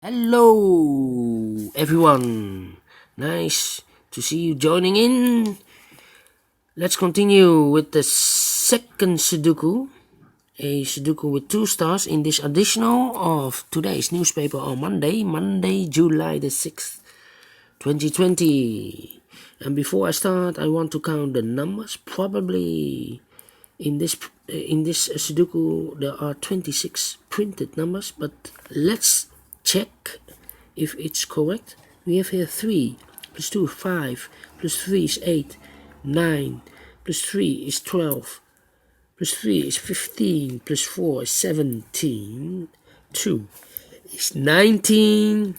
Hello, everyone. Nice to see you joining in. Let's continue with the second Sudoku. A Sudoku with 2 stars in this additional of today's newspaper on Monday, July the 6th, 2020. And before I start, I want to count the numbers. Probably in this Sudoku there are 26 printed numbers, but let's check if it's correct. We have here 3 plus 2 5 plus 3 is 8, 9 plus 3 is 12 plus 3 is 15 plus 4 is 17, 2 is 19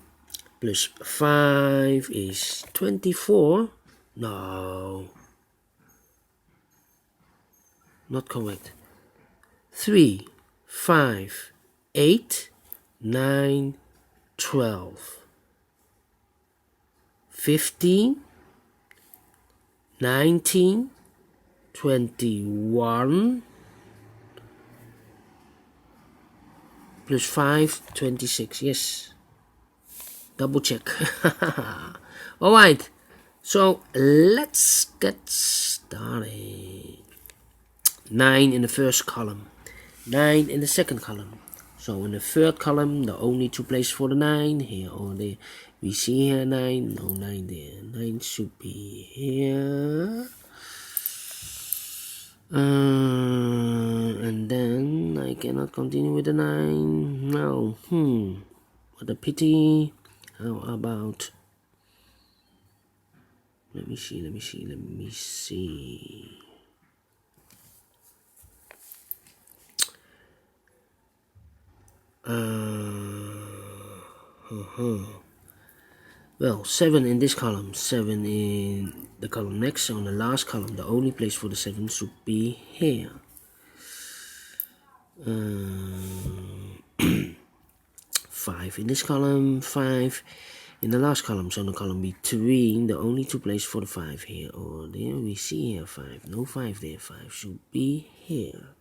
plus 5 is 24. No, not correct. 3 5 8 9 12 15 19 21 plus 5 26. Yes, double check. All right, so let's get started. 9 in the first column, 9 in the second column. So in the third column, the only two places for the 9 here or there. We see here 9, no 9 there. 9 should be here. And then I cannot continue with the 9. No. What a pity. How about... Let me see. Well, 7 in this column, 7 in the column next, on the last column. The only place for the 7 should be here. 5 in this column, 5 in the last column, so in the column between, the only two places for the 5 here or there. We see here 5, no 5 there, 5 should be here.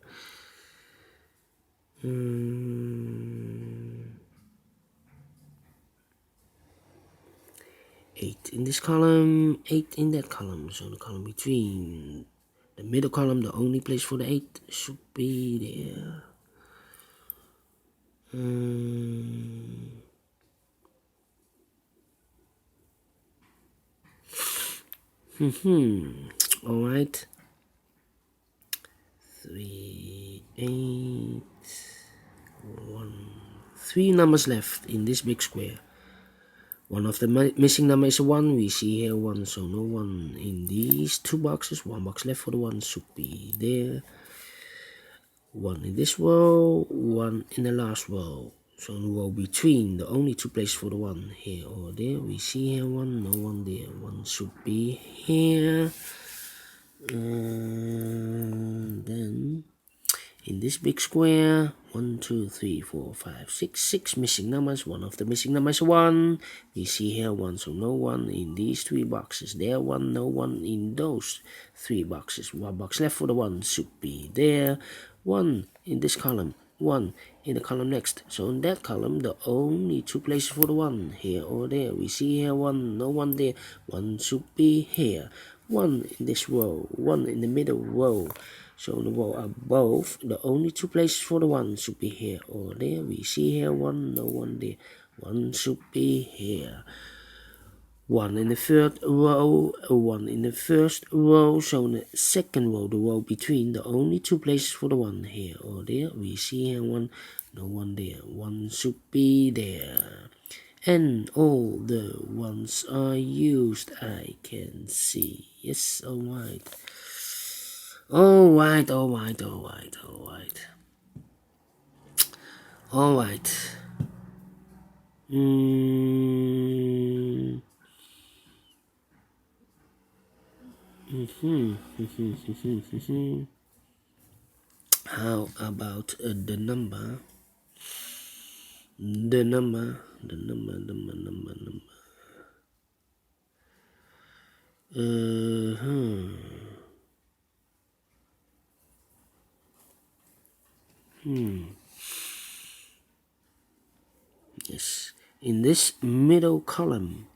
8 in this column, 8 in that column, so the column between, the middle column, the only place for the 8 should be there. Alright. 3, 8, 1. 3 numbers left in this big square. One of the missing numbers is a 1. We see here 1, so no 1 in these two boxes. 1 box left for the 1 should be there. 1 in this row, 1 in the last row. So in the row between, the only two places for the 1 here or there. We see here 1, no 1 there. 1 should be here. And then in this big square, 1, 2, 3, 4, 5, 6 missing numbers. One of the missing numbers is 1. We see here 1, so no 1 in these 3 boxes. There 1, no 1 in those 3 boxes. 1 box left for the 1 should be there. 1 in this column, 1 in the column next. So in that column, the only two places for the 1 here or there. We see here 1, no 1 there. 1 should be here. 1 in this row, 1 in the middle row. So in the row above, the only two places for the 1 should be here or there. We see here 1, no 1 there. 1 should be here. 1 in the third row, 1 in the first row. So in the second row, the row between, the only two places for the 1 here or there. We see here 1, no 1 there. 1 should be there. And all the 1s are used, I can see. Yes, alright. Alright. How about the number? The number. Yes, in this middle column,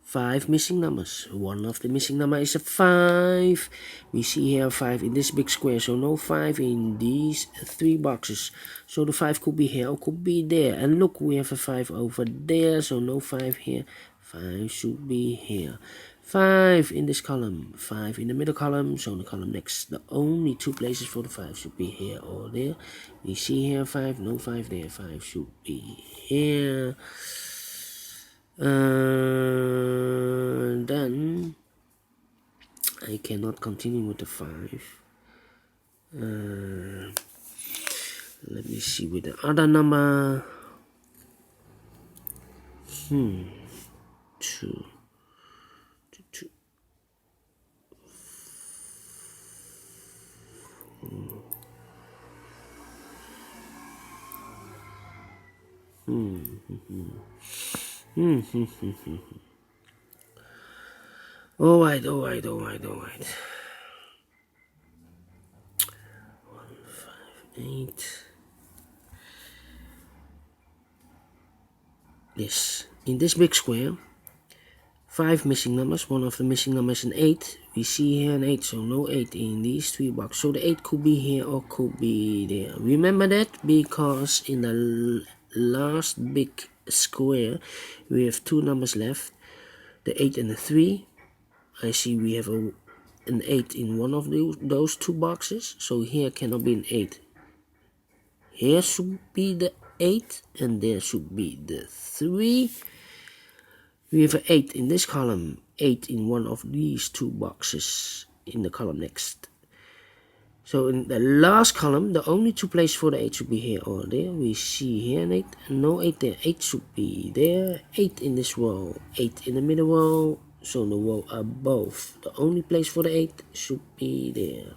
5 missing numbers. One of the missing number is a 5. We see here 5 in this big square, so no 5 in these 3 boxes. So the 5 could be here or could be there. And look, we have a 5 over there, so no 5 here. 5 should be here. 5 in this column, 5 in the middle column, so the column next. The only 2 places for the 5 should be here or there. We see here 5, no 5 there. 5 should be here. Then I cannot continue with the 5. Let me see with the other number. 2. 2. Alright. 158. Yes, in this big square, 5 missing numbers. One of the missing numbers is an 8. We see here an 8, so no 8 in these 3 boxes. So the 8 could be here or could be there. Remember that because in the last big square, we have 2 numbers left, the 8 and the 3. I see we have an 8 in one of those 2 boxes, so here cannot be an 8. Here should be the 8 and there should be the 3. We have an 8 in this column, 8 in one of these 2 boxes in the column next. So in the last column, the only 2 places for the 8 should be here or there. We see here an 8, and no 8 there. 8 should be there. 8 in this row, 8 in the middle row, so the row above. The only place for the 8 should be there.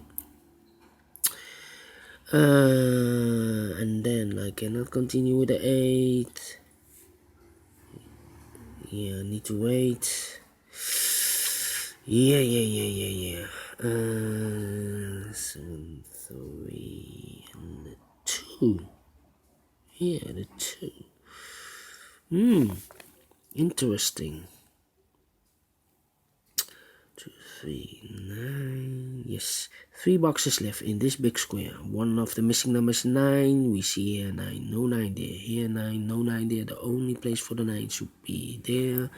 And then I cannot continue with the 8. Yeah, I need to wait. Yeah. 7, 3, and the 2. Yeah, the 2. Interesting. 2, 3, 9. Yes, 3 boxes left in this big square. One of the missing numbers is 9. We see here 9, no 9 there. Here 9, no 9 there. The only place for the 9 should be there.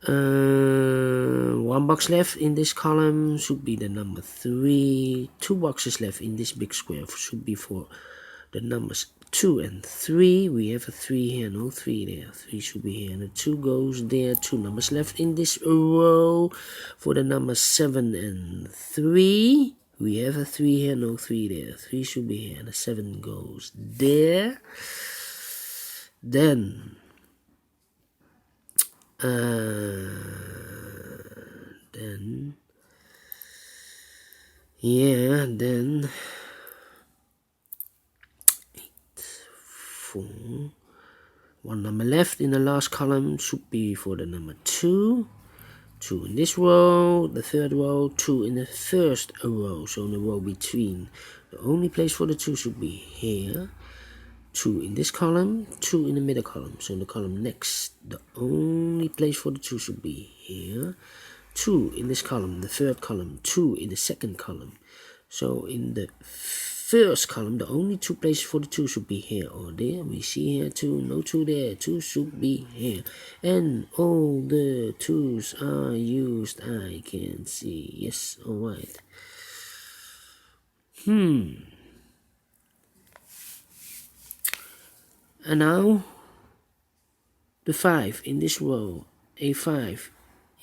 1 box left in this column should be the number 3. 2 boxes left in this big square should be for the numbers 2 and 3. We have a 3 here, no 3 there. 3 should be here, and the 2 goes there. 2 numbers left in this row for the numbers 7 and 3. We have a 3 here, no 3 there. 3 should be here, and the 7 goes there. Then then 8, 4. 1 number left in the last column should be for the number 2. 2 in this row, the 3rd row, 2 in the 1st row, so in the row between. The only place for the 2 should be here. 2 in this column, 2 in the middle column, so in the column next. The only place for the 2 should be here. 2 in this column, the 3rd column, 2 in the 2nd column. So in the 1st column, the only 2 places for the 2 should be here or there. We see here 2, no 2 there. 2 should be here. And all the 2's are used, I can see. Yes, alright. And now, the 5 in this row, a 5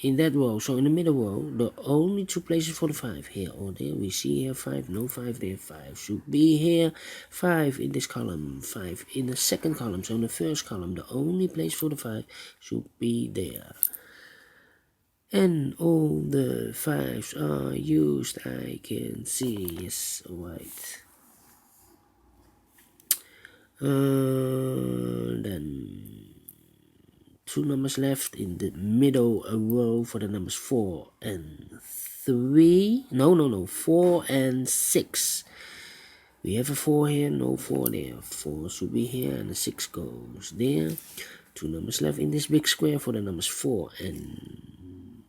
in that row, so in the middle row, the only 2 places for the 5, here or there. We see here 5, no 5 there. 5 should be here. 5 in this column, 5 in the 2nd column, so in the 1st column, the only place for the 5 should be there. And all the 5's are used, I can see. Yes, alright. Then 2 numbers left in the middle row for the numbers 4 and 3. No, 4 and 6. We have a 4 here, no 4 there. 4 should be here, and the 6 goes there. 2 numbers left in this big square for the numbers 4 and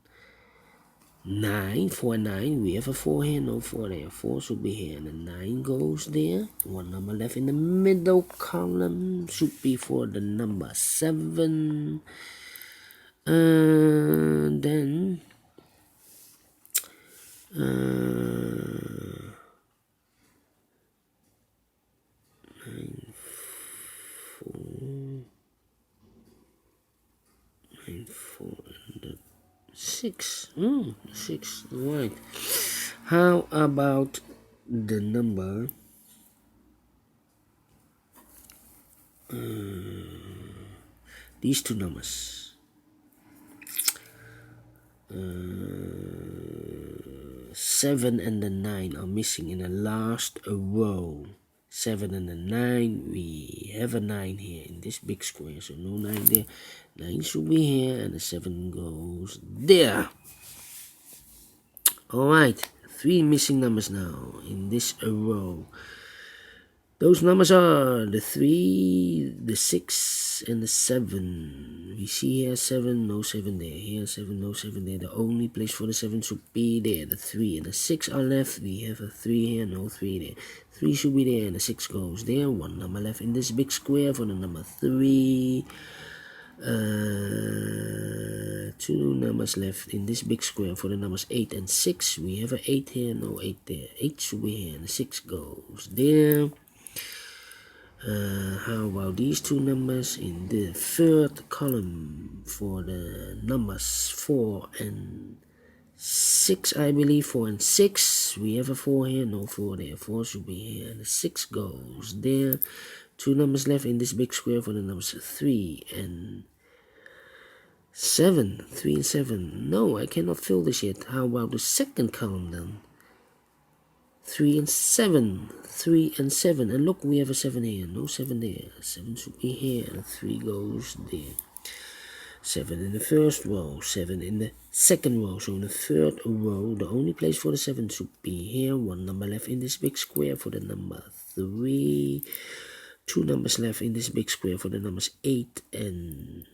9. 4 and 9. We have a 4 here, no 4 there. 4 should be here, and the 9 goes there. 1 number left in the middle column should be for the number 7. Then 4 and the 6. 6, right. How about the number these two numbers? 7 and the 9 are missing in the last row. 7 and the 9, we have a 9 here in this big square, so no 9 there. 9 should be here, and the 7 goes there. Alright, 3 missing numbers now in this row. Those numbers are the 3, the 6, and the 7. We see here 7, no 7 there. Here 7, no 7 there. The only place for the 7 should be there. The 3 and the 6 are left. We have a 3 here, no 3 there. 3 should be there, and the 6 goes there. 1 number left in this big square for the number 3. 2 numbers left in this big square for the numbers 8 and 6. We have a 8 here, no 8 there. 8 should be here, and the 6 goes there. How about these two numbers in the third column for the numbers 4 and 6, I believe. 4 and 6. We have a 4 here, no 4 there. 4 should be here, and the 6 goes there. 2 numbers left in this big square for the numbers 3 and 7. 3 and 7. No, I cannot fill this yet. How about the second column then? 3 and 7. 3 and 7. And look, we have a 7 here. No 7 there. 7 should be here. And 3 goes there. 7 in the first row. 7 in the second row. So in the third row, the only place for the 7 should be here. 1 number left in this big square for the number 3. 2 numbers left in this big square for the numbers 8 and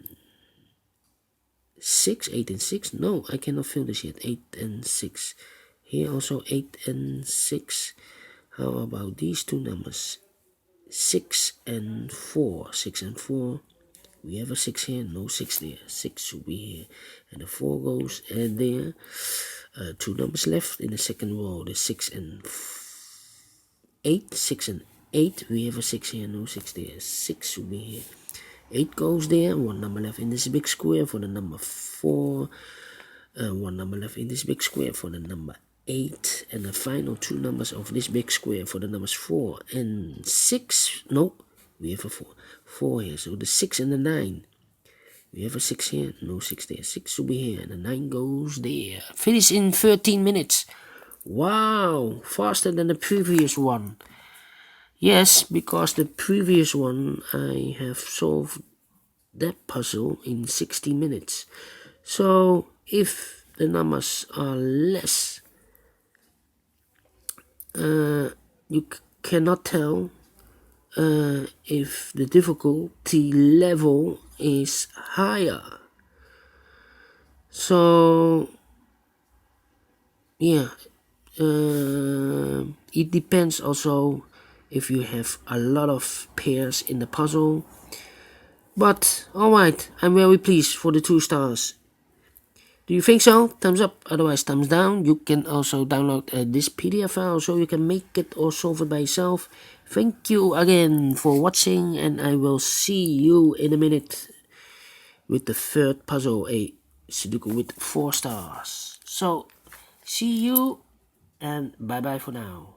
6. 8 and 6. No, I cannot fill this yet. 8 and 6. Here also 8 and 6. How about these two numbers? 6 and 4. 6 and 4. We have a 6 here, no 6 there. 6 should be here. And the 4 goes there. 2 numbers left in the second row. The 6 and 8. 6 and 8. We have a 6 here, no 6 there. 6 should be here. 8 goes there. 1 number left in this big square for the number 4. 1 number left in this big square for the number 8, and the final 2 numbers of this big square for the numbers 4 and 6. No, we have a 4 here, so the 6 and the 9. We have a 6 here, no 6 there. 6 should be here, and the 9 goes there. Finish in 13 minutes. Wow, faster than the previous one. Yes, because the previous one I have solved that puzzle in 60 minutes. So if the numbers are less, you cannot tell if the difficulty level is higher. So yeah, it depends also if you have a lot of pairs in the puzzle. But alright, I'm very pleased for the 2 stars. Do you think so? Thumbs up, otherwise thumbs down. You can also download this PDF file so you can make it or solve it by yourself. Thank you again for watching, and I will see you in a minute with the third puzzle, a Sudoku with 4 stars. So, see you and bye bye for now.